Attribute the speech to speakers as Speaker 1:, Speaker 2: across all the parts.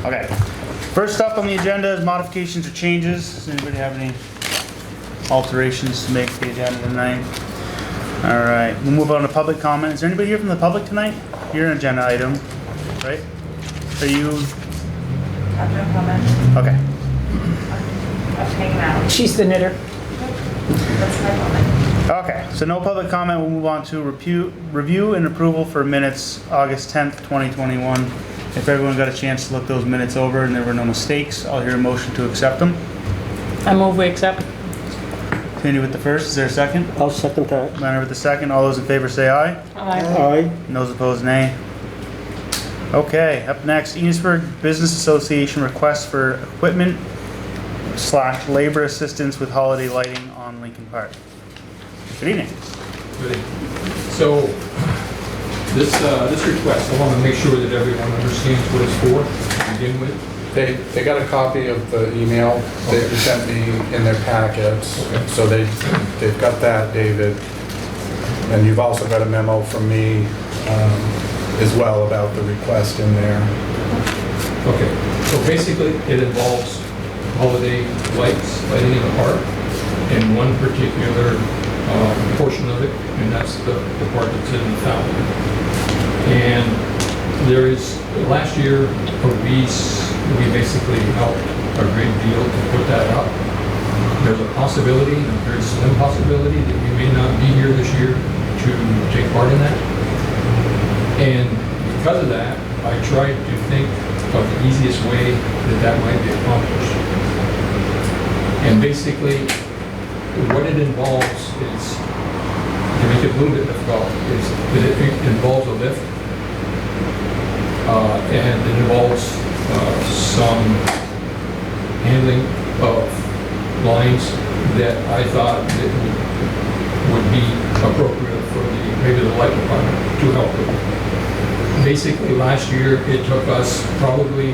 Speaker 1: Okay. First up on the agenda is modifications or changes. Does anybody have any alterations to make to the agenda tonight? All right, we'll move on to public comment. Is there anybody here from the public tonight? You're an agenda item, right? Are you?
Speaker 2: I've no comment.
Speaker 1: Okay.
Speaker 2: I'm hanging out.
Speaker 3: She's the knitter.
Speaker 2: That's my comment.
Speaker 1: Okay, so no public comment. We'll move on to review and approval for minutes, August 10th, 2021. If everyone got a chance to look those minutes over and there were no mistakes, I'll hear a motion to accept them.
Speaker 3: I move we accept.
Speaker 1: Continue with the first. Is there a second?
Speaker 4: I'll second that.
Speaker 1: Manner with the second. All those in favor say aye.
Speaker 3: Aye.
Speaker 4: Aye.
Speaker 1: And those opposed, nay. Okay, up next, Eansburg Business Association request for equipment / labor assistance with holiday lighting on Lincoln Park. Good evening.
Speaker 5: Good evening. So, this request, I want to make sure that everyone understands what it's for to begin with.
Speaker 6: They got a copy of the email they sent me in their packets,
Speaker 5: Okay.
Speaker 6: so they've got that, David. And you've also got a memo from me as well about the request in there.
Speaker 5: Okay, so basically it involves holiday lights lighting in the park and one particular portion of it, and that's the part that's in the fountain. And there is, last year, we basically helped a great deal to put that up. There's a possibility, a very slim possibility, that we may not be here this year to take part in that. And because of that, I tried to think of the easiest way that might be accomplished. And basically, what it involves is, to make it a little bit difficult, is that it involves a lift, and it involves some handling of lines that I thought that would be appropriate for maybe the light department to help with. Basically, last year it took us probably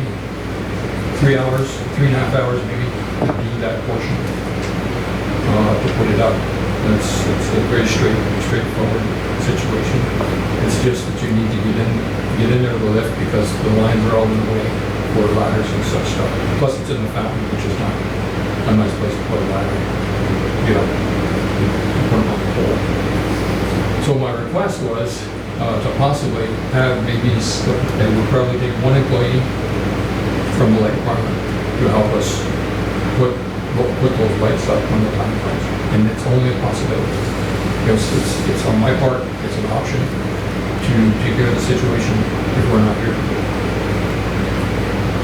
Speaker 5: 3 hours, 3.5 hours maybe, to do that portion, to put it up. It's a very straightforward situation. It's just that you need to get in there to the lift because the lines are all in the way for ladders and such stuff. Plus it's in the fountain, which is not a nice place to put a ladder. You know, you put them on the pole. So my request was to possibly have maybe, they would probably take one employee from the light department to help us put those lights up when the time comes. And it's only a possibility. It's on my part, it's an option to take care of the situation if we're not here.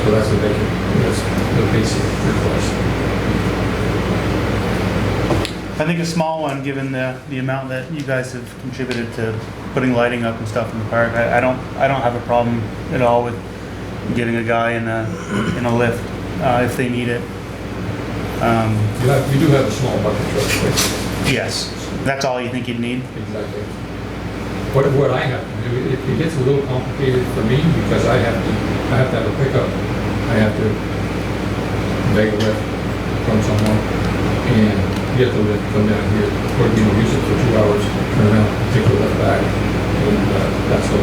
Speaker 5: So that's the basic request.
Speaker 1: I think a small one, given the amount that you guys have contributed to putting lighting up and stuff in the park. I don't have a problem at all with getting a guy in a lift if they need it.
Speaker 5: We do have a small bucket truck. Right?
Speaker 1: Yes, that's all you think you'd need?
Speaker 5: Exactly. What I have to do, it gets a little complicated for me because I have to have a pickup. I have to beg a lift from someone and get the lift, come down here, or use it for 2 hours, turn around, take the lift back, and that's the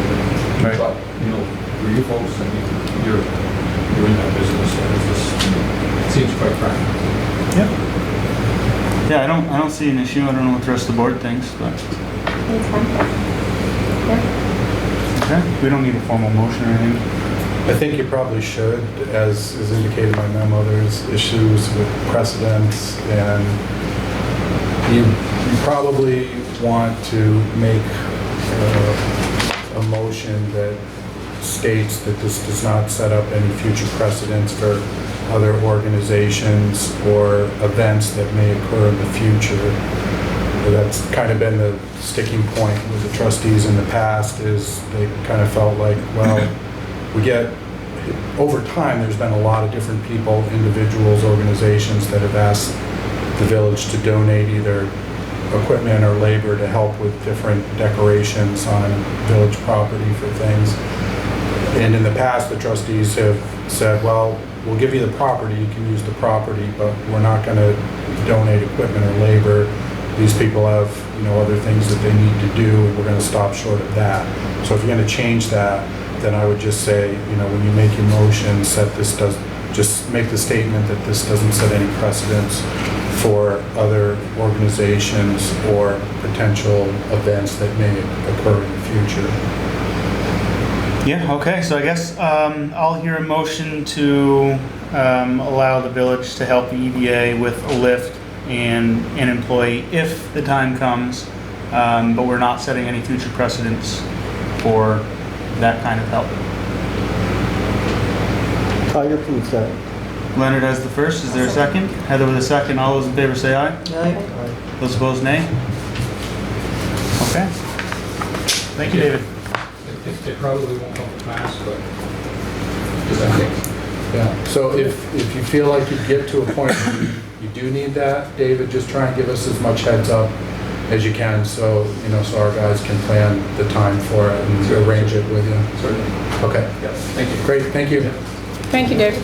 Speaker 1: Right.
Speaker 5: But for you folks, I mean, you're in that business, and it seems quite practical.
Speaker 1: Yep. Yeah, I don't see an issue. I don't know what the rest of the board thinks, but okay. We don't need a formal motion or anything.
Speaker 6: I think you probably should, as is indicated in my memo, there's issues with precedents, and you probably want to make a motion that states that this does not set up any future precedents for other organizations or events that may occur in the future. That's kind of been the sticking point with the trustees in the past, is they kind of felt like, well, over time, there's been a lot of different people, individuals, organizations that have asked the village to donate either equipment or labor to help with different decorations on village property for things. And in the past, the trustees have said, well, we'll give you the property, you can use the property, but we're not going to donate equipment or labor. These people have, other things that they need to do, and we're going to stop short of that. So if you're going to change that, then I would just say, when you make your motion, just make the statement that this doesn't set any precedents for other organizations or potential events that may occur in the future.
Speaker 1: Yeah, okay, so I guess I'll hear a motion to allow the village to help the EDA with a lift and an employee if the time comes, but we're not setting any future precedents for that kind of help.
Speaker 4: Tiger from the second.
Speaker 1: Leonard as the first, is there a second? Heather with a second, all those in favor say aye.
Speaker 4: Aye.
Speaker 1: Those opposed, nay. Okay. Thank you, David.
Speaker 5: It probably won't come to pass, but depending.
Speaker 6: Yeah, so if you feel like you get to a point where you do need that, David, just try and give us as much heads up as you can, so so our guys can plan the time for it and arrange it with you.
Speaker 5: Certainly.
Speaker 6: Okay.
Speaker 5: Yeah, thank you.
Speaker 6: Great, thank you.
Speaker 3: Thank you, David.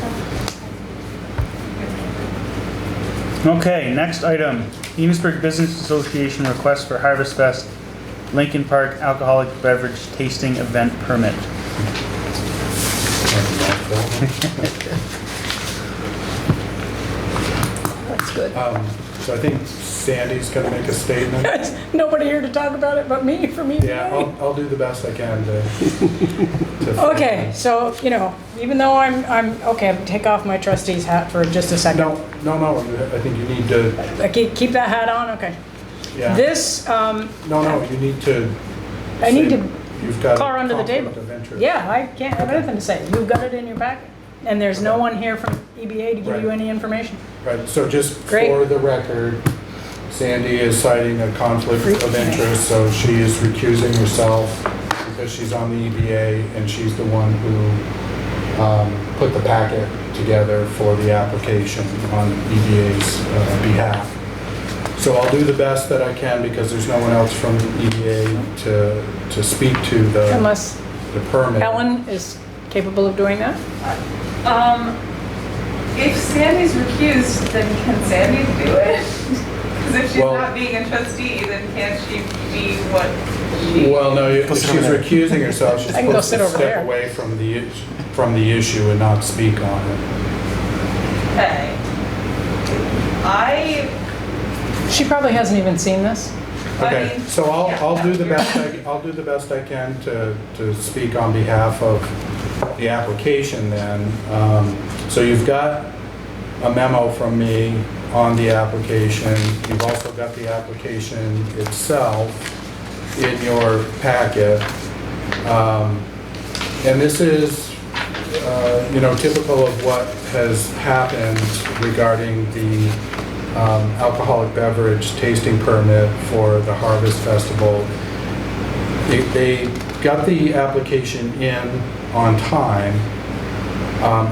Speaker 1: Okay, next item. Eamesburg Business Association request for Harvest Fest Lincoln Park alcoholic beverage tasting event permit.
Speaker 3: That's good.
Speaker 6: So I think Sandy's going to make a statement.
Speaker 3: Nobody here to talk about it but me, for me
Speaker 6: Yeah,
Speaker 3: today.
Speaker 6: I'll do the best I can to
Speaker 3: Okay, so, even though I'm, okay, I'll take off my trustee's hat for just a second.
Speaker 6: No, I think you need to,
Speaker 3: Keep that hat on, okay.
Speaker 6: yeah.
Speaker 3: This,
Speaker 6: No, you need to.
Speaker 3: I need
Speaker 6: say
Speaker 3: to
Speaker 6: you've got a
Speaker 3: car under the
Speaker 6: conflict
Speaker 3: table.
Speaker 6: of interest.
Speaker 3: Yeah, I can't have anything to say. You've got it in your packet, and there's no one here from EBA to give you
Speaker 6: Right.
Speaker 3: any information.
Speaker 6: Right, so just
Speaker 3: Great.
Speaker 6: for the record, Sandy is citing a conflict of interest, so she is recusing herself because she's on the EBA and she's the one who put the packet together for the application on EBA's behalf. So I'll do the best that I can because there's no one else from EBA to speak to the
Speaker 3: Unless
Speaker 6: permit.
Speaker 3: Ellen is capable of doing that?
Speaker 2: If Sandy's recused, then can Sandy do it? Because if she's
Speaker 6: Well-
Speaker 2: not being a trustee, then can't she be what she?
Speaker 6: Well, no, if
Speaker 1: Go
Speaker 6: she's
Speaker 1: sit over there.
Speaker 6: recusing herself, she's
Speaker 3: I can go
Speaker 6: supposed
Speaker 3: sit
Speaker 6: to
Speaker 3: over
Speaker 6: step
Speaker 3: there.
Speaker 6: away from the issue and not speak on it.
Speaker 2: Okay.
Speaker 3: She probably hasn't even seen this.
Speaker 6: Okay,
Speaker 2: mean,
Speaker 6: so I'll
Speaker 2: yeah,
Speaker 6: do the
Speaker 2: you're
Speaker 6: best
Speaker 2: right.
Speaker 6: I'll do the best I can to speak on behalf of the application then. So you've got a memo from me on the application. You've also got the application itself in your packet. And this is, typical of what has happened regarding the alcoholic beverage tasting permit for the Harvest Festival. They got the application in on time.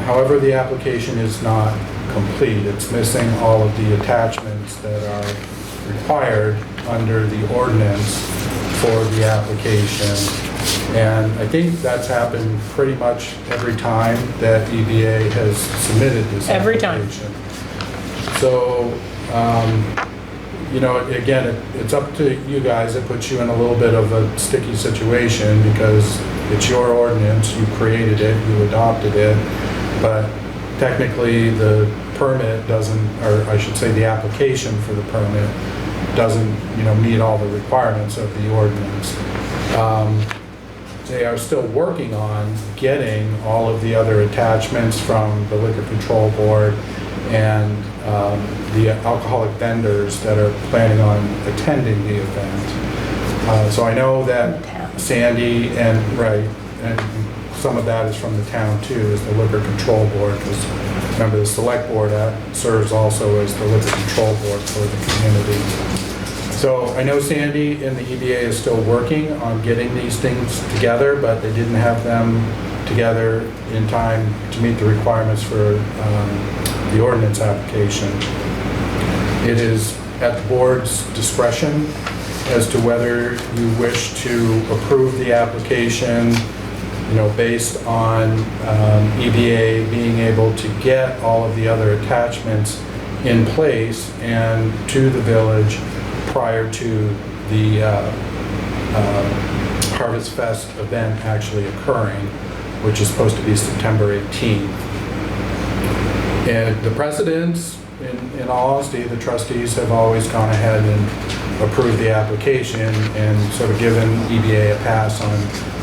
Speaker 6: However, the application is not complete. It's missing all of the attachments that are required under the ordinance for the application. And I think that's happened pretty much every time that EBA has submitted this
Speaker 3: Every time.
Speaker 6: application. So, again, it's up to you guys. It puts you in a little bit of a sticky situation because it's your ordinance, you created it, you adopted it, but technically the permit doesn't, or I should say the application for the permit doesn't, meet all the requirements of the ordinance. They are still working on getting all of the other attachments from the Liquor Control Board and the alcoholic vendors that are planning on attending the event. So I know that Sandy and some of that is from the town too, is the Liquor Control Board, because remember the Select Board serves also as the Liquor Control Board for the community. So I know Sandy and the EBA is still working on getting these things together, but they didn't have them together in time to meet the requirements for the ordinance application. It is at the board's discretion as to whether you wish to approve the application, based on EBA being able to get all of the other attachments in place and to the village prior to the Harvest Fest event actually occurring. which is supposed to be September 18th. And the precedents, in all honesty, the trustees have always gone ahead and approved the application and sort of given EBA a pass on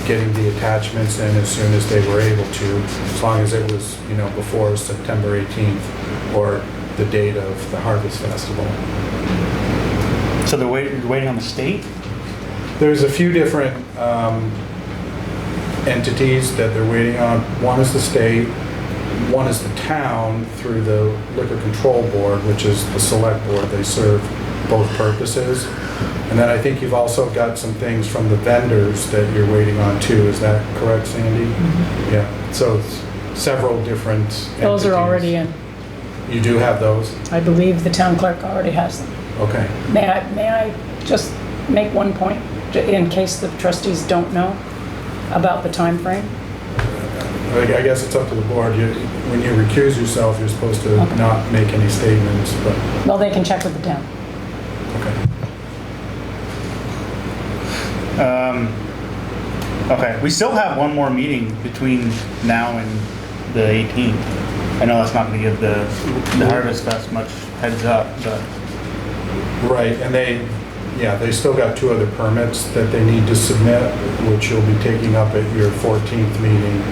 Speaker 6: getting the attachments in as soon as they were able to, as long as it was, before September 18th or the date of the Harvest Festival.
Speaker 1: So they're waiting on the state?
Speaker 6: There's a few different entities that they're waiting on. One is the state, one is the town through the Liquor Control Board, which is the select board. They serve both purposes. And then I think you've also got some things from the vendors that you're waiting on too. Is that correct, Sandy?
Speaker 3: Mm-hmm.
Speaker 6: Yeah. So it's several different
Speaker 3: Those are
Speaker 6: entities.
Speaker 3: already in.
Speaker 6: You do have those?
Speaker 3: I believe the town clerk already has them.
Speaker 6: Okay.
Speaker 3: May I just make one point, in case the trustees don't know about the time frame?
Speaker 6: I guess it's up to the board. When you recuse yourself, you're supposed to not make any statements, but,
Speaker 3: Well, they can check with the town.
Speaker 6: okay.
Speaker 1: Okay, we still have one more meeting between now and the 18th. I know that's not going to give the Harvest Fest much heads up, but
Speaker 6: Right, and they still got 2 other permits that they need to submit, which you'll be taking up at your 14th meeting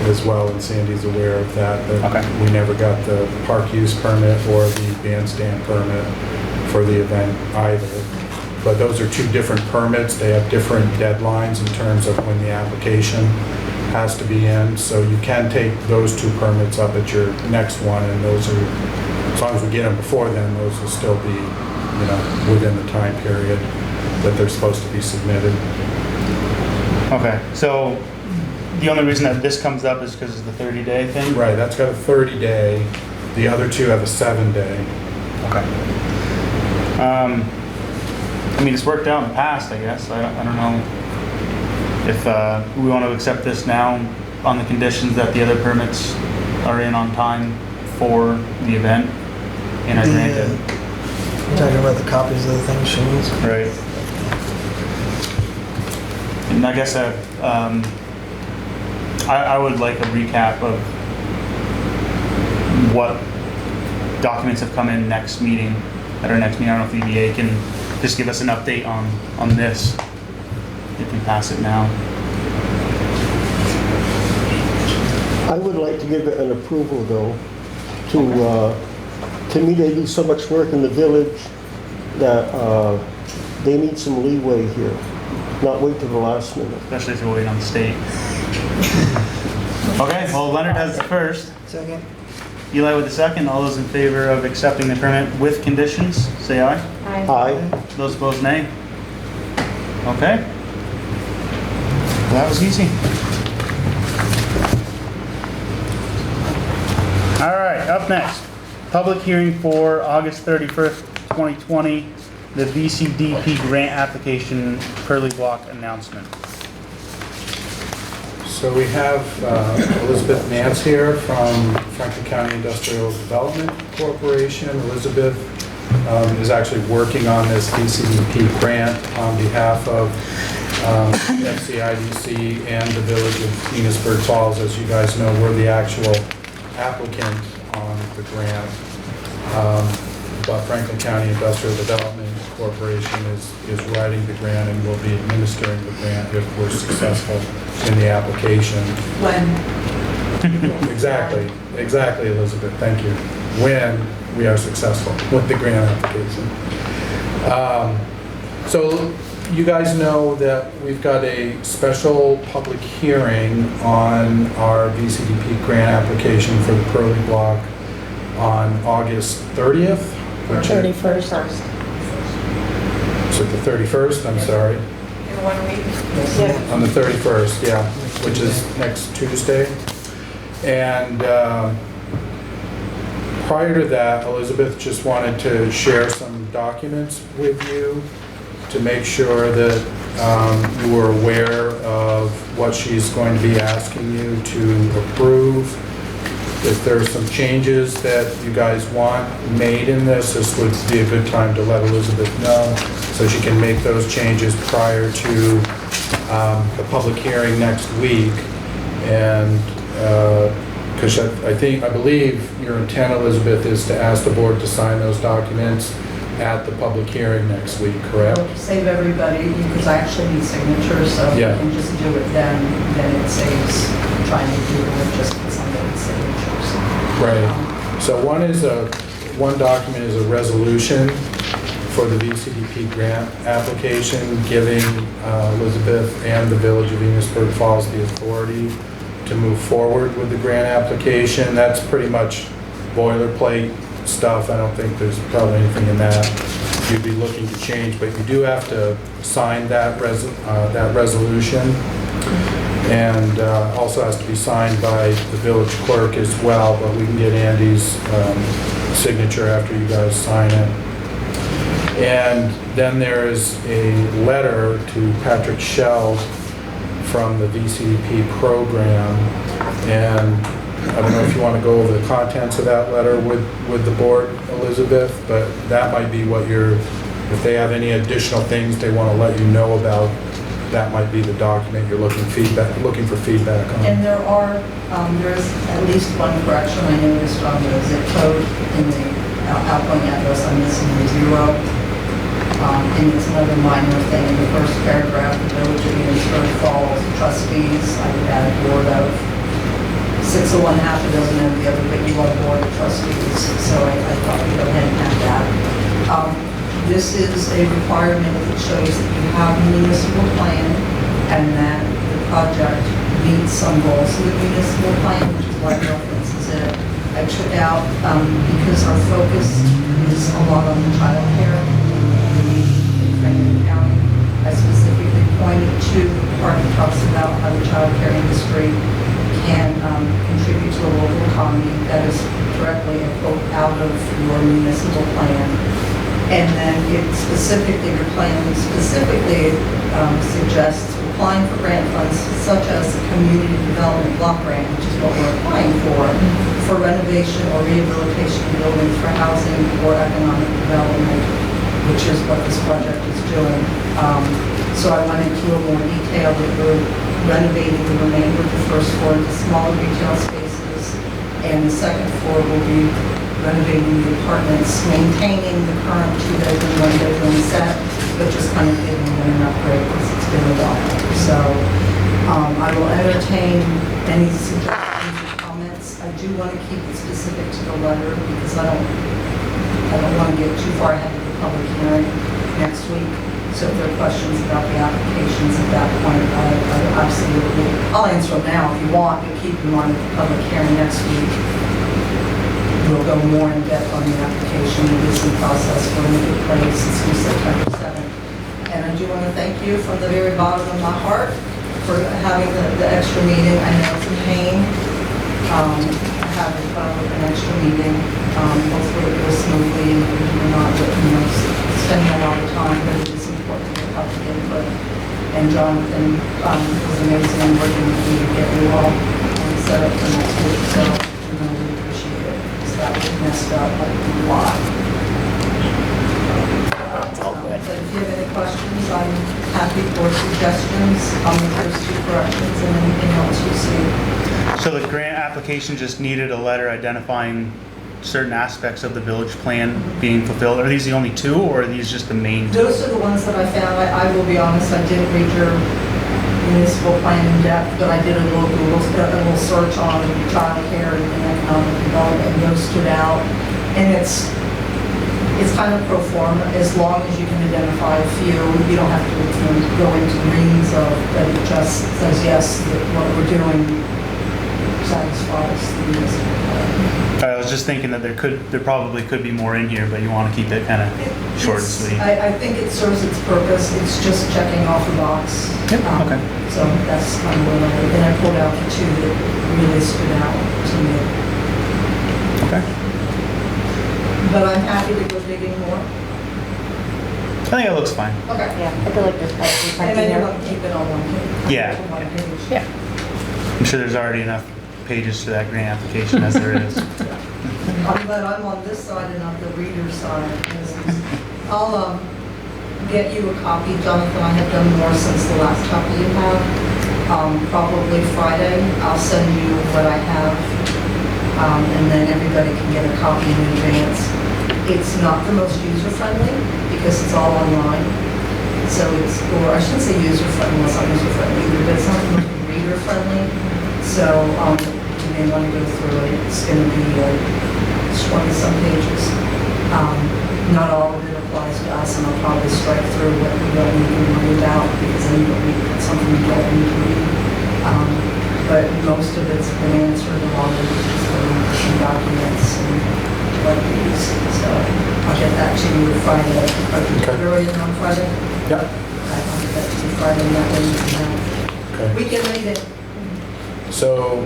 Speaker 6: as well, and Sandy's aware of that.
Speaker 1: Okay.
Speaker 6: We never got the park use permit or the bandstand permit for the event either. But those are 2 different permits. They have different deadlines in terms of when the application has to be in. So you can take those 2 permits up at your next one, and those are, as long as we get them before then, those will still be, within the time period that they're supposed to be submitted.
Speaker 1: okay. So the only reason that this comes up is because of the 30-day thing?
Speaker 6: Right, that's got a 30-day. The other 2 have a 7-day.
Speaker 1: Okay. I mean, it's worked out in the past, I guess. I don't know if we want to accept this now on the conditions that the other permits are in on time for the event, and I grant it.
Speaker 4: Talking about the copies of the things she needs.
Speaker 1: Right. And I guess I would like a recap of what documents have come in next meeting, at our next meeting. I don't know if EDA can just give us an update on this, if we pass it now.
Speaker 7: I would like to give it an approval though. To me, they do so much work in the village that they need some leeway here, not wait till the last minute.
Speaker 1: Especially if you're waiting on the state. Okay, well, Leonard has the first.
Speaker 4: Second?
Speaker 1: Eli with the second. All those in favor of accepting the permit with conditions, say aye.
Speaker 7: Aye.
Speaker 1: Those opposed, nay. Okay. That was easy. All right, up next, public hearing for August 31st, 2020, the VCDP grant application Pearly Block announcement.
Speaker 6: So we have Elizabeth Nance here from Franklin County Industrial Development Corporation. Elizabeth is actually working on this VCDP grant on behalf of FCIDC and the village of Enosburg Falls. As you guys know, we're the actual applicant on the grant. But Franklin County Industrial Development Corporation is writing the grant and will be administering the grant if we're successful in the application.
Speaker 2: When?
Speaker 6: Exactly, Elizabeth, thank you. When we are successful with the grant application. So you guys know that we've got a special public hearing on our VCDP grant application for the Pearly Block on August 30th. which is-
Speaker 3: 31st.
Speaker 6: So the 31st, I'm sorry.
Speaker 2: In 1 week? Yeah.
Speaker 6: On the 31st, yeah, which is next Tuesday. And prior to that, Elizabeth just wanted to share some documents with you to make sure that you were aware of what she's going to be asking you to approve. If there's some changes that you guys want made in this would be a good time to let Elizabeth know so she can make those changes prior to the public hearing next week. And, because I believe your intent, Elizabeth, is to ask the board to sign those documents at the public hearing next week, correct?
Speaker 8: Save everybody, because I actually need signatures, so if you
Speaker 6: Yeah.
Speaker 8: can just do it then it saves trying to do it just with somebody's signatures.
Speaker 6: Right. So one document is a resolution for the VCDP grant application, giving Elizabeth and the Village of Enosburg Falls the authority to move forward with the grant application. That's pretty much boilerplate stuff. I don't think there's probably anything in that you'd be looking to change, but you do have to sign that resolution. And also has to be signed by the village clerk as well, but we can get Andy's signature after you guys sign it. And then there is a letter to Patrick Shell from the VCDP program. And I don't know if you want to go over the contents of that letter with the board, Elizabeth, but that might be what if they have any additional things they want to let you know about, that might be the document you're looking for feedback on.
Speaker 8: And there's at least one correction I noticed on the zip code in the outgoing address. I'm missing the 0. And it's another minor thing. In the first paragraph, the Village of Eansburg Falls trustees, I would add board of 6 of one, half a dozen of the other, but you are board of trustees. So I thought we'd go ahead and have that. This is a requirement that shows that you have a municipal plan and that the project meets some goals of the municipal plan, which is why it references it. I took out, because our focus is a lot on the child care in Franklin County. I specifically pointed to the part that talks about how the child care industry can contribute to a local economy. That is directly a quote out of your municipal plan. And then it specifically, your plan specifically suggests applying for grant funds such as the Community Development Block Grant, which is what we're applying for renovation or rehabilitation of buildings for housing or economic development, which is what this project is doing. So I went into a little more detail that we're renovating the remainder of the first floor into smaller retail spaces, and the second floor will be renovating the apartments, maintaining the current 2-bedroom, 1-bedroom set, but just kind of giving them an upgrade because it's been a while. So I will entertain any suggestions or comments. I do want to keep it specific to the letter because I don't want to get too far ahead of the public hearing next week. So if there are questions about the applications at that point, I absolutely, I'll answer them now if you want, but keep in mind at the public hearing next week. We'll go more in depth on the application. The leasing process will take place since September 7th. And I do want to thank you from the very bottom of my heart for having the extra meeting. I know it's a pain having an extra meeting. Hopefully it goes smoothly and we're not spending a lot of time, but it is important to have the input. And Jonathan was amazing in working with me to get you all set up for next week. So I really appreciate it. That was messed up like a lot. But if you have any questions, I'm happy for suggestions on the first 2 corrections and anything else you see.
Speaker 1: So the grant application just needed a letter identifying certain aspects of the village plan being fulfilled. Are these the only 2, or are these just the main 2?
Speaker 8: Those are the ones that I found. I will be honest, I didn't read your municipal plan in depth, but I did a little search on child care and economic development, and those stood out. And it's kind of pro forma, as long as you can identify a few. You don't have to go into the reams of, but it just says yes, that what we're doing satisfies the municipal plan.
Speaker 1: I was just thinking that there probably could be more in here, but you want to keep it kind of short and sweet.
Speaker 8: I think it serves its purpose. It's just checking off the box.
Speaker 1: Yep, okay.
Speaker 8: So that's kind of what I did. And I pulled out the 2 that really stood out to me.
Speaker 1: Okay.
Speaker 8: But I'm happy to go digging more.
Speaker 1: I think it looks fine.
Speaker 8: Okay.
Speaker 9: Yeah, I feel like there's
Speaker 8: And then you're going to keep it on one page.
Speaker 1: Yeah.
Speaker 8: On one page.
Speaker 3: Yeah.
Speaker 1: I'm sure there's already enough pages to that grant application as there is.
Speaker 8: I'm glad I'm on this side and not the reader's side. I'll get you a copy, Jonathan. I have done more since the last copy you have. Probably Friday. I'll send you what I have, and then everybody can get a copy in advance. It's not the most user-friendly because it's all online. So it's, or I shouldn't say user-friendly, it's not user-friendly either, but it's not the most reader-friendly. So you may want to go through it. It's going to be 20-some pages. Not all of it applies to us, and I'll probably strike through what we don't need to worry about because then it's something we don't need to read. But most of it's been answered along with just some documents and what these. So I'll get that to you Friday.
Speaker 6: Okay.
Speaker 8: You're already on Friday?
Speaker 6: Yep.
Speaker 8: I'll get that to you Friday, and that way you can have.
Speaker 6: Okay.
Speaker 8: We can read it.
Speaker 6: So,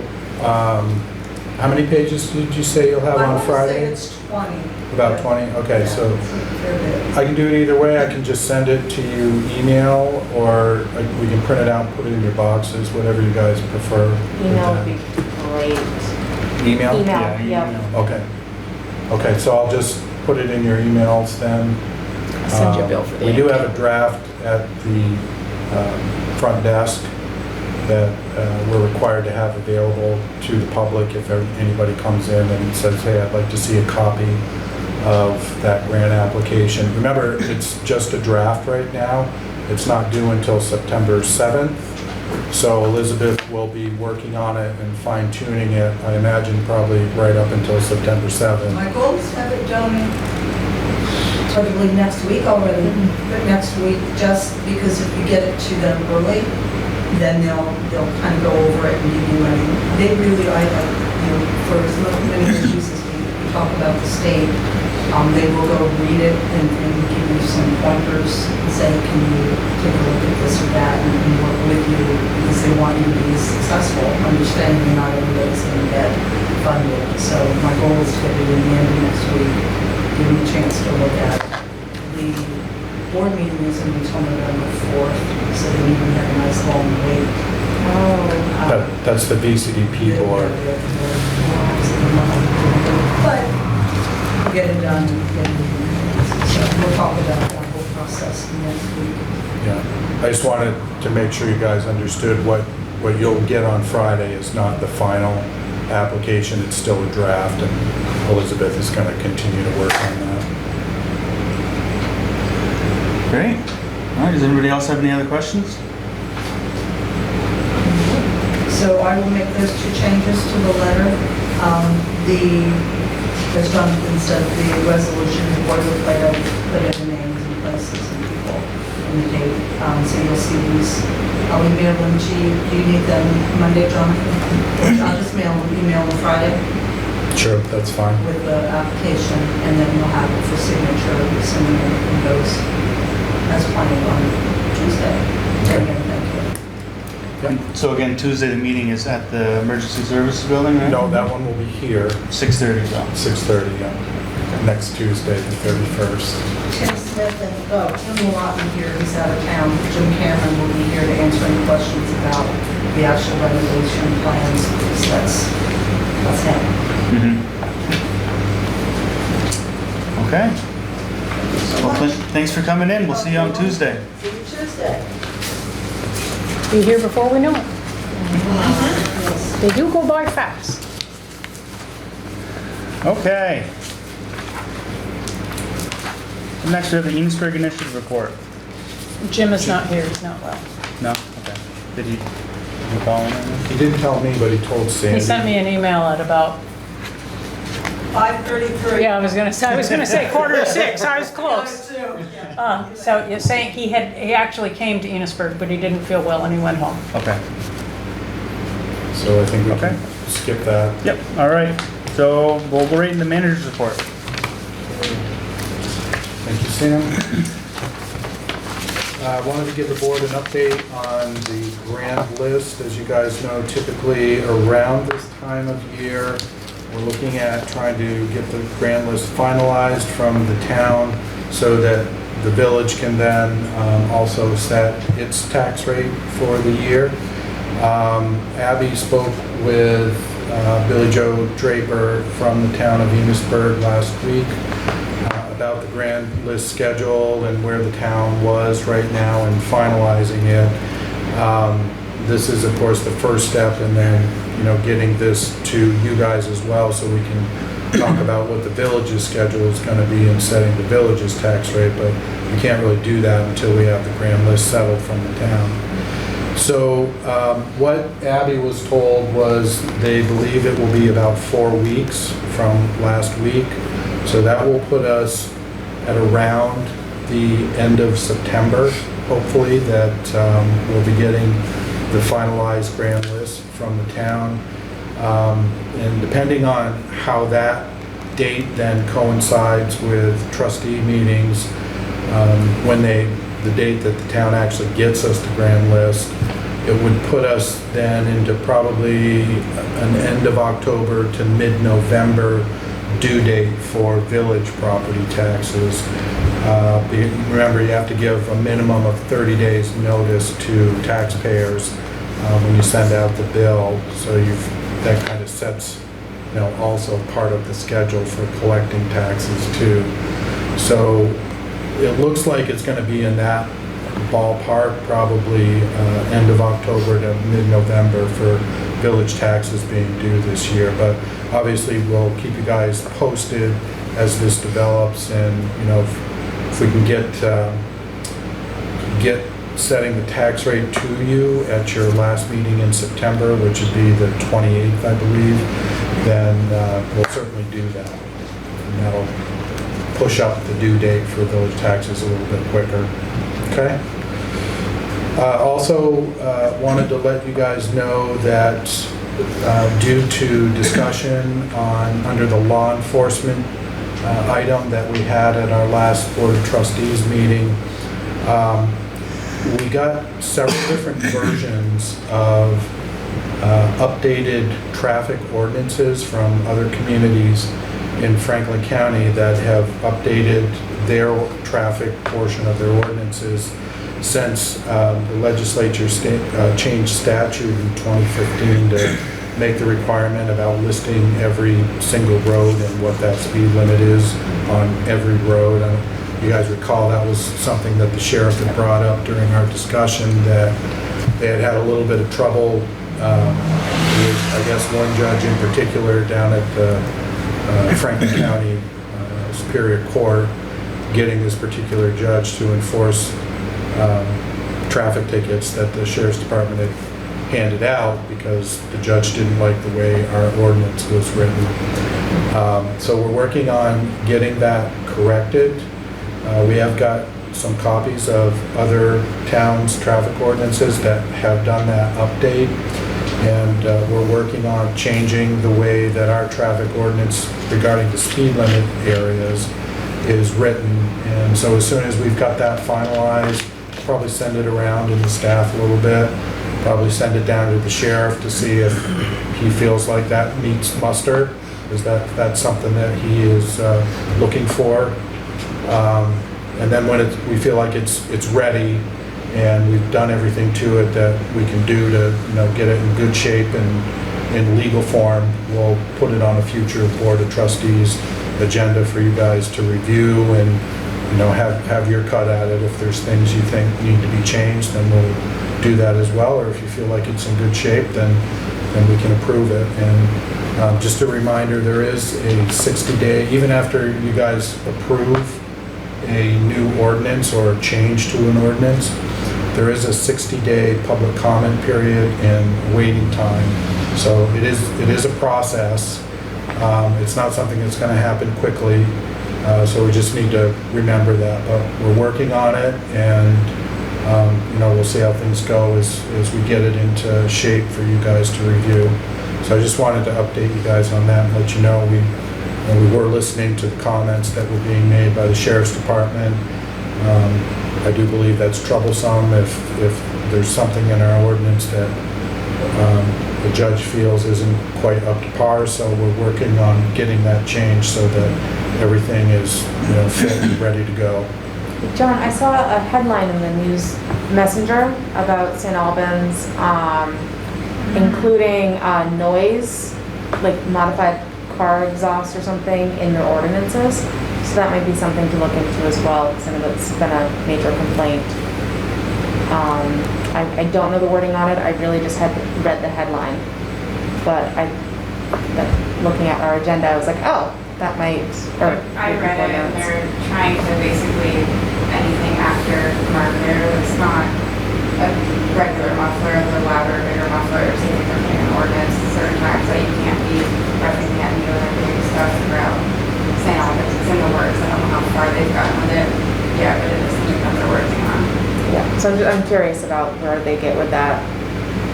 Speaker 6: how many pages did you say you'll have on Friday?
Speaker 8: I want to say it's 20.
Speaker 6: About 20? Okay,
Speaker 8: Yeah,
Speaker 6: so
Speaker 8: it's a fair bit.
Speaker 6: I can do it either way. I can just send it to you email, or we can print it out and put it in your boxes, whatever you guys prefer.
Speaker 9: Email would be great.
Speaker 6: Email?
Speaker 9: Email,
Speaker 1: Yeah,
Speaker 9: yeah.
Speaker 1: email.
Speaker 6: Okay. Okay, so I'll just put it in your emails then.
Speaker 3: I'll send you a bill for the
Speaker 6: We do
Speaker 3: ink.
Speaker 6: have a draft at the front desk that we're required to have available to the public if anybody comes in and says, hey, I'd like to see a copy of that grant application. Remember, it's just a draft right now. It's not due until September 7th. So Elizabeth will be working on it and fine tuning it, I imagine probably right up until September 7th.
Speaker 8: My goal is to have it done probably next week already, but next week, just because if you get it to them early, then they'll kind of go over it and give you any, they really, for as many issues as we talk about the state, they will go read it and give you some pointers and say, can you take a look at this or that and work with you because they want you to be successful, understanding not everybody's going to get funded. So my goal is to get it in the end of next week, give them a chance to look at it. The board meeting isn't until November 4th, so they even have a nice long wait.
Speaker 6: That's the VCDP board.
Speaker 8: But we'll get it done, get it in. So we'll talk about that whole process next week.
Speaker 6: Yeah, I just wanted to make sure you guys understood what you'll get on Friday is not the final application, it's still a draft, and Elizabeth is going to continue to work on that.
Speaker 1: Great. All right, does anybody else have any other questions?
Speaker 8: So I will make those two changes to the letter. As Jonathan said, the resolution, the boilerplate, I put in the names and places and people and the date. So you'll see these. I'll email them to you. Do you need them Monday, Jonathan? I'll just email them Friday
Speaker 6: Sure, that's fine.
Speaker 8: with the application, and then we'll have it for signature, assuming everything goes as planned on Tuesday.
Speaker 6: Okay.
Speaker 1: So again, Tuesday, the meeting is at the Emergency Services Building, right?
Speaker 6: No, that one will be here,
Speaker 1: 6:30 though.
Speaker 6: 6:30, yeah. Next Tuesday, the 31st.
Speaker 8: Tim Smith and Tim will not be here, he's out of town. Jim Cameron will be here to answer any questions about the actual renovation plans, because that's him.
Speaker 1: Okay. Well, thanks for coming in. We'll see you on Tuesday.
Speaker 8: See you Tuesday.
Speaker 3: Be here before we know it. They do go by fast.
Speaker 1: Okay. Next, we have the Eansburg Initiative Report.
Speaker 3: Jim is not here, he's not well.
Speaker 1: No? Okay. Did you call him?
Speaker 6: He didn't tell me, but he told Sandy.
Speaker 3: He sent me an email at about,
Speaker 8: 5:33.
Speaker 3: yeah, I was gonna say 5:45. I was close. So you're saying he actually came to Enosburg, but he didn't feel well and he went home.
Speaker 1: Okay.
Speaker 6: So I think we
Speaker 1: Okay.
Speaker 6: can skip that.
Speaker 1: Yep, all right. So we'll rate in the manager's report.
Speaker 6: Thank you, Sam. I wanted to give the board an update on the grant list. As you guys know, typically around this time of year, we're looking at trying to get the grant list finalized from the town so that the village can then also set its tax rate for the year. Abby spoke with Billy Joe Draper from the town of Eamesburg last week about the grant list schedule and where the town was right now in finalizing it. This is, of course, the first step, and then, getting this to you guys as well, so we can talk about what the village's schedule is gonna be and setting the village's tax rate, but we can't really do that until we have the grand list settled from the town. So what Abby was told was they believe it will be about 4 weeks from last week. So that will put us at around the end of September, hopefully, that we'll be getting the finalized grand list from the town. And depending on how that date then coincides with trustee meetings, the date that the town actually gets us the grand list, it would put us then into probably an end of October to mid-November due date for village property taxes. Remember, you have to give a minimum of 30 days notice to taxpayers when you send out the bill, so that kind of sets, also part of the schedule for collecting taxes too. So it looks like it's going to be in that ballpark, probably end of October to mid-November for village taxes being due this year. But obviously, we'll keep you guys posted as this develops, and if we can get setting the tax rate to you at your last meeting in September, which would be the 28th, I believe, then we'll certainly do that. And that'll push up the due date for village taxes a little bit quicker. Okay? Also, wanted to let you guys know that due to discussion under the law enforcement item that we had at our last Board of Trustees meeting, we got several different versions of updated traffic ordinances from other communities in Franklin County that have updated their traffic portion of their ordinances since the legislature changed statute in 2015 to make the requirement about listing every single road and what that speed limit is on every road. You guys recall that was something that the sheriff had brought up during our discussion, that they had had a little bit of trouble with, I guess, one judge in particular down at the Franklin County Superior Court, getting this particular judge to enforce traffic tickets that the sheriff's department had handed out because the judge didn't like the way our ordinance was written. So we're working on getting that corrected. We have got some copies of other towns' traffic ordinances that have done that update, and we're working on changing the way that our traffic ordinance regarding the speed limit areas is written. And so as soon as we've got that finalized, probably send it around to the staff a little bit, probably send it down to the sheriff to see if he feels like that meets muster, because that's something that he is looking for. And then when we feel like it's ready and we've done everything to it that we can do to get it in good shape and in legal form, we'll put it on a future Board of Trustees agenda for you guys to review and have your cut at it. If there's things you think need to be changed, then we'll do that as well. Or if you feel like it's in good shape, then we can approve it. And just a reminder, there is a 60-day, even after you guys approve a new ordinance or change to an ordinance, there is a 60-day public comment period and waiting time. So it is a process. It's not something that's going to happen quickly. So we just need to remember that. But we're working on it, and we'll see how things go as we get it into shape for you guys to review. So I just wanted to update you guys on that and let you know we were listening to the comments that were being made by the Sheriff's Department. I do believe that's troublesome if there's something in our ordinance that the judge feels isn't quite up to par. So we're working on getting that changed so that everything is fit and ready to go.
Speaker 9: John, I saw a headline in the News Messenger about St. Albans including noise, like modified car exhaust or something in their ordinances. So that might be something to look into as well, because I know it's been a major complaint I don't know the wording on it, I really just had read the headline. But looking at our agenda, I was like, oh, that might, or.
Speaker 2: I read it and they're trying to basically anything after marker that's not a regular muffler, the louder, bigger mufflers, I think they're putting an ordinance certain times that you can't be referencing at new and doing stuff throughout saying all this. It's in the works. I don't know how far they've gotten with it. Yeah, but it is something that they're working on.
Speaker 9: Yeah, so I'm curious about where they get with that,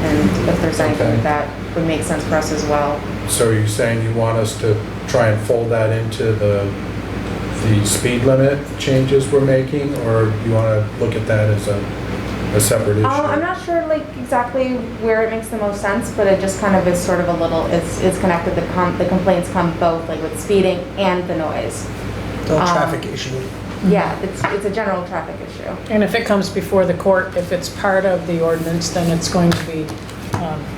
Speaker 9: and if there's anything
Speaker 6: Okay.
Speaker 9: that would make sense for us as well.
Speaker 6: So are you saying you want us to try and fold that into the speed limit changes we're making, or you want to look at that as a separate issue?
Speaker 9: I'm not sure like exactly where it makes the most sense, but it just kind of is sort of a little, it's connected, the complaints come both like with speeding and the noise.
Speaker 4: The traffic issue.
Speaker 9: Yeah, it's a general traffic issue.
Speaker 3: And if it comes before the court, if it's part of the ordinance, then it's going to be,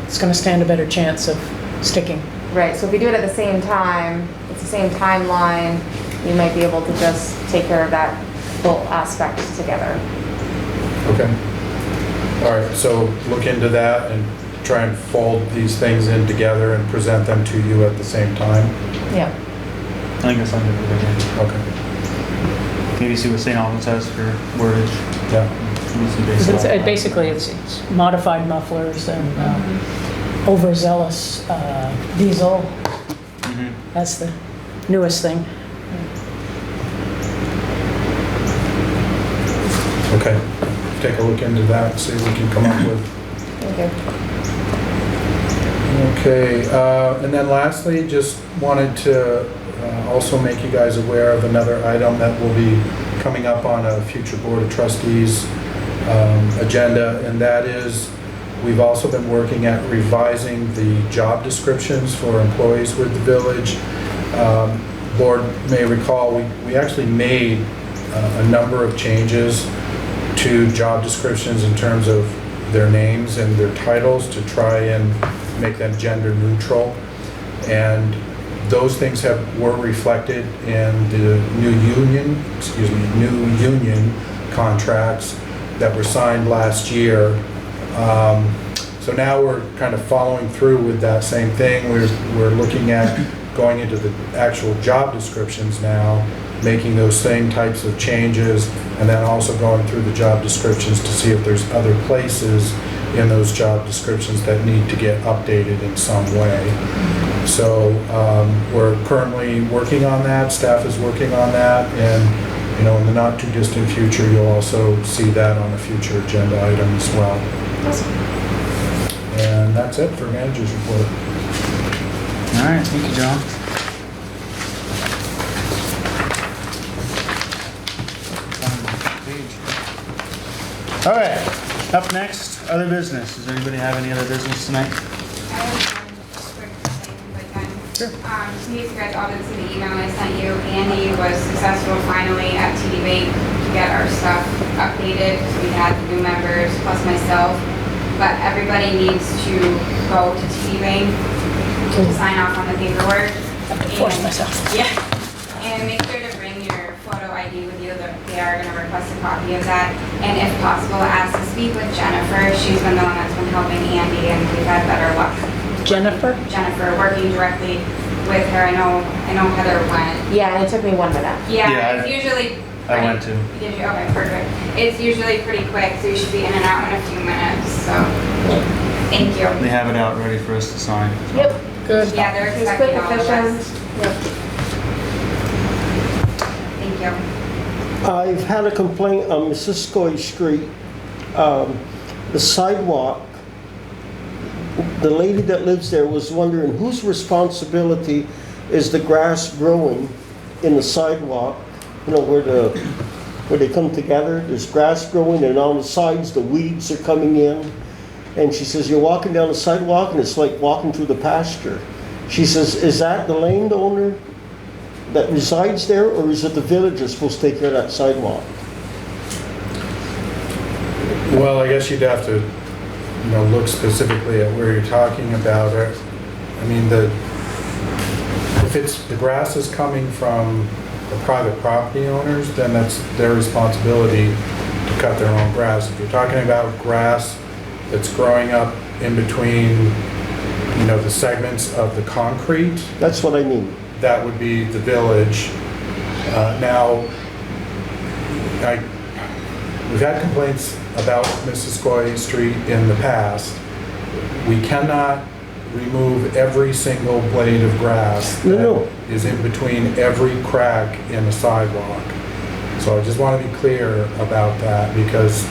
Speaker 3: it's going to stand a better chance of sticking.
Speaker 9: Right, so if we do it at the same time, it's the same timeline, you might be able to just take care of that full aspect together.
Speaker 6: Okay. All right, so look into that and try and fold these things in together and present them to you at the same time?
Speaker 9: Yeah.
Speaker 1: I think that's something we're doing.
Speaker 6: Okay.
Speaker 1: Maybe see what St. Albans has for wordage.
Speaker 6: Yeah.
Speaker 3: Basically, it's modified mufflers and overzealous diesel. That's the newest thing.
Speaker 6: Okay. Take a look into that, see what we can come up with.
Speaker 9: Okay.
Speaker 6: Okay, and then lastly, just wanted to also make you guys aware of another item that will be coming up on a future Board of Trustees agenda, and that is we've also been working at revising the job descriptions for employees with the village. Board may recall we actually made a number of changes to job descriptions in terms of their names and their titles to try and make them gender neutral, and those things were reflected in the new union contracts that were signed last year. So now we're kind of following through with that same thing. We're looking at going into the actual job descriptions now, making those same types of changes, and then also going through the job descriptions to see if there's other places in those job descriptions that need to get updated in some way. So we're currently working on that, staff is working on that, and in the not too distant future, you'll also see that on a future agenda item as well.
Speaker 9: Awesome.
Speaker 6: And that's it for manager's report.
Speaker 1: All right, thank you, John. All right, up next, other business. Does anybody have any other business tonight?
Speaker 2: I have one quick thing, if I can.
Speaker 1: Sure.
Speaker 2: Just in case you guys all didn't see the email I sent you, Andy was successful finally at TD Bank to get our stuff updated. So we had new members plus myself, but everybody needs to go to TD Bank to sign off on the paperwork.
Speaker 3: I have to force myself.
Speaker 2: Yeah, and make sure to bring your photo ID with you. They are going to request a copy of that. And if possible, ask to speak with Jennifer. She's been the one that's been helping Andy, and we've had better luck.
Speaker 3: Jennifer?
Speaker 2: Jennifer, working directly with her. I know Heather went.
Speaker 9: Yeah, and it took me 1 minute.
Speaker 2: Yeah, it's usually.
Speaker 1: I went to.
Speaker 2: Did you? Okay, perfect. It's usually pretty quick, so you should be in and out in a few minutes. So, thank you.
Speaker 1: They have it out ready for us to sign.
Speaker 9: Yep.
Speaker 3: Good.
Speaker 2: Yeah, they're
Speaker 9: It's quick,
Speaker 2: expecting all of
Speaker 9: efficient.
Speaker 2: us.
Speaker 9: Yep.
Speaker 2: Thank you.
Speaker 7: I've had a complaint on Missisquoi Street. The sidewalk, the lady that lives there was wondering whose responsibility is the grass growing in the sidewalk, where they come together. There's grass growing, and on the sides the weeds are coming in. And she says, you're walking down the sidewalk and it's like walking through the pasture. She says, is that the landowner that resides there, or is it the village that's supposed to take care of that sidewalk?
Speaker 6: Well, I guess you'd have to, look specifically at where you're talking about it. I mean, if the grass is coming from the private property owners, then that's their responsibility to cut their own grass. If you're talking about grass that's growing up in between, the segments of the concrete,
Speaker 7: That's what I mean.
Speaker 6: that would be the village. Now, we've had complaints about Missisquoi Street in the past. We cannot remove every single blade of grass
Speaker 7: No.
Speaker 6: that is in between every crack in the sidewalk. So I just want to be clear about that, because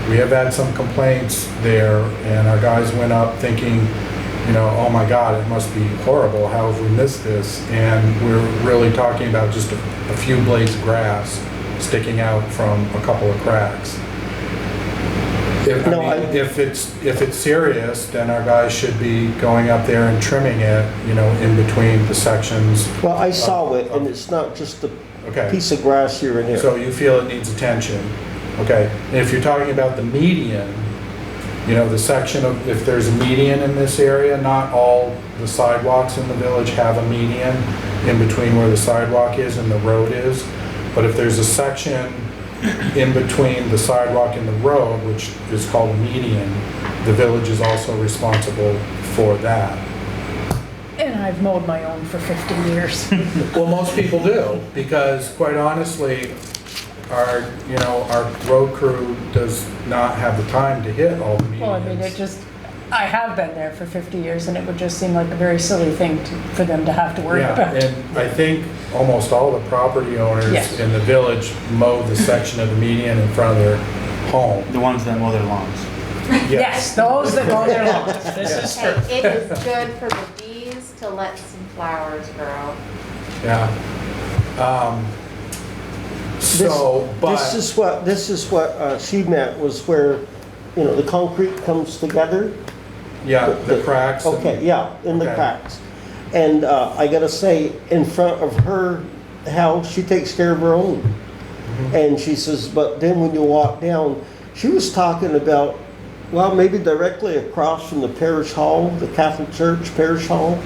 Speaker 6: we have had some complaints there, and our guys went up thinking, oh my God, it must be horrible, how have we missed this? And we're really talking about just a few blades of grass sticking out from a couple of cracks. If it's serious, then our guys should be going up there and trimming it, in between the sections.
Speaker 7: Well, I saw it, and it's not just a
Speaker 6: Okay.
Speaker 7: piece of grass here and there.
Speaker 6: So you feel it needs attention. Okay. And if you're talking about the median, the section of, if there's a median in this area, not all the sidewalks in the village have a median in between where the sidewalk is and the road is. But if there's a section in between the sidewalk and the road, which is called a median, the village is also responsible for that.
Speaker 3: And I've mowed my own for 50 years.
Speaker 6: Well, most people do, because quite honestly, our road crew does not have the time to hit all the medians.
Speaker 3: Well, I mean, I have been there for 50 years, and it would just seem like a very silly thing for them to have to worry about.
Speaker 6: Yeah, and I think almost all the property owners
Speaker 3: Yes.
Speaker 6: in the village mow the section of the median in front of their home.
Speaker 1: The ones that mow their lawns.
Speaker 3: Yes, those that mow their lawns. This is
Speaker 9: Hey,
Speaker 3: true.
Speaker 9: it is good for the bees to let some flowers grow.
Speaker 6: Yeah.
Speaker 7: This is what she meant, was where, the concrete comes together.
Speaker 6: Yeah, the cracks. and-
Speaker 7: Okay, yeah, in the
Speaker 6: Okay.
Speaker 7: cracks. And I gotta say, in front of her house, she takes care of her own.
Speaker 6: Mm-hmm.
Speaker 7: And she says, but then when you walk down, she was talking about, well, maybe directly across from the parish hall, the Catholic Church parish hall.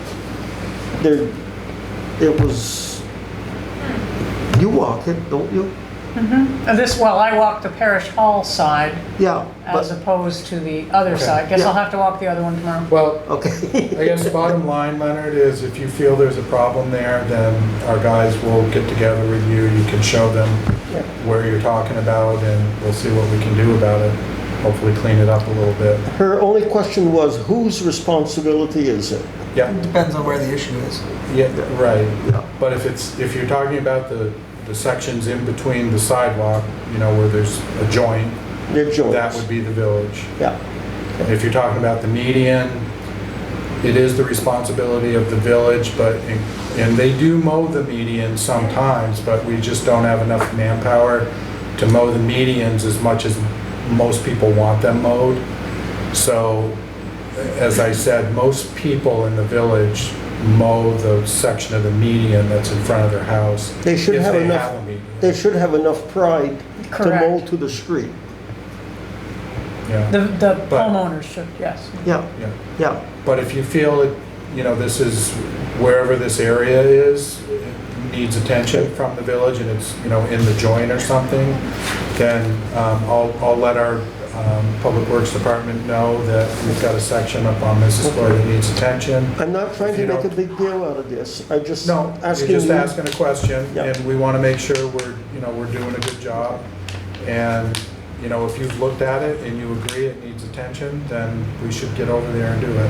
Speaker 7: There, it was, you walk it, don't you?
Speaker 3: I walk the parish hall side
Speaker 7: Yeah,
Speaker 3: as
Speaker 7: but,
Speaker 3: opposed to the other
Speaker 6: Okay.
Speaker 3: side. Guess
Speaker 7: Yeah.
Speaker 3: I'll have to walk the other one tomorrow.
Speaker 6: Well,
Speaker 7: okay.
Speaker 6: I guess the bottom line, Leonard, is if you feel there's a problem there, then our guys will get together with you. You can show them
Speaker 7: Yeah.
Speaker 6: where you're talking about, and we'll see what we can do about it. Hopefully clean it up a little bit.
Speaker 7: Her only question was, whose responsibility is it?
Speaker 6: Yeah,
Speaker 4: Depends on where the issue is.
Speaker 6: yeah, right.
Speaker 7: Yeah.
Speaker 6: But if you're talking about the sections in between the sidewalk, where there's a joint,
Speaker 7: They're joints.
Speaker 6: that would be the village.
Speaker 7: Yeah.
Speaker 6: If you're talking about the median, it is the responsibility of the village, and they do mow the median sometimes, but we just don't have enough manpower to mow the medians as much as most people want them mowed. So, as I said, most people in the village mow the section of the median that's in front of their house.
Speaker 7: They should
Speaker 6: if
Speaker 7: have
Speaker 6: they
Speaker 7: enough,
Speaker 6: have a median.
Speaker 7: they should have enough pride to
Speaker 3: Correct.
Speaker 7: mow to the street.
Speaker 6: Yeah.
Speaker 3: The
Speaker 6: But-
Speaker 3: homeowners should, yes.
Speaker 7: Yeah,
Speaker 6: Yeah.
Speaker 7: yeah.
Speaker 6: But if you feel that, this is, wherever this area is, it needs attention from the village, and it's, in the joint or something, then I'll let our Public Works Department know that we've got a section up on Missisquoi that needs attention.
Speaker 7: I'm not trying
Speaker 6: If
Speaker 7: to
Speaker 6: you
Speaker 7: make a
Speaker 6: don't-
Speaker 7: big deal out of this. I'm just
Speaker 6: No, you're
Speaker 7: asking
Speaker 6: just
Speaker 7: you.
Speaker 6: asking a question,
Speaker 7: Yeah.
Speaker 6: and we want to make sure we're doing a good job. And, if you've looked at it and you agree it needs attention, then we should get over there and do it.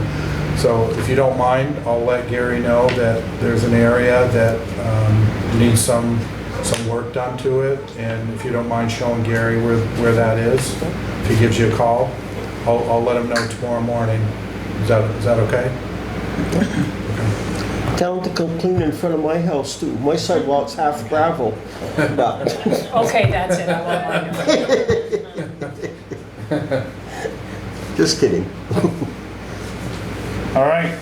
Speaker 6: So if you don't mind, I'll let Gary know that there's an area that needs some work done to it, and if you don't mind showing Gary where that is, if he gives you a call, I'll let him know tomorrow morning. Is that okay?
Speaker 7: Tell them to come clean in front of my house too. My sidewalk's half gravel, but
Speaker 3: Okay, that's it, I won't mind you.
Speaker 7: just kidding.
Speaker 1: All right,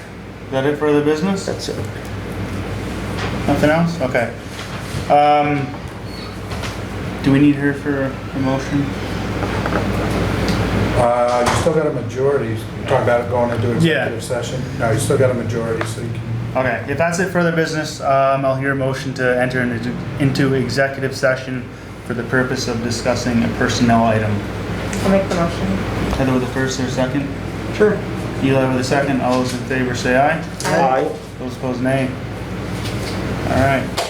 Speaker 1: is that it for the business?
Speaker 7: That's it.
Speaker 1: Nothing else? Okay. Do we need her for a motion?
Speaker 6: You still got a majority. You're talking about going into executive session? No, you still got a majority, so you can.
Speaker 1: Okay, if that's it for the business, I'll hear a motion to enter into executive session for the purpose of discussing a personnel item.
Speaker 9: I'll make the motion.
Speaker 1: Heather with the first or second?
Speaker 4: Sure.
Speaker 1: Eli with the second. All those in favor say aye.
Speaker 7: Aye.
Speaker 1: Those opposed, nay. All right.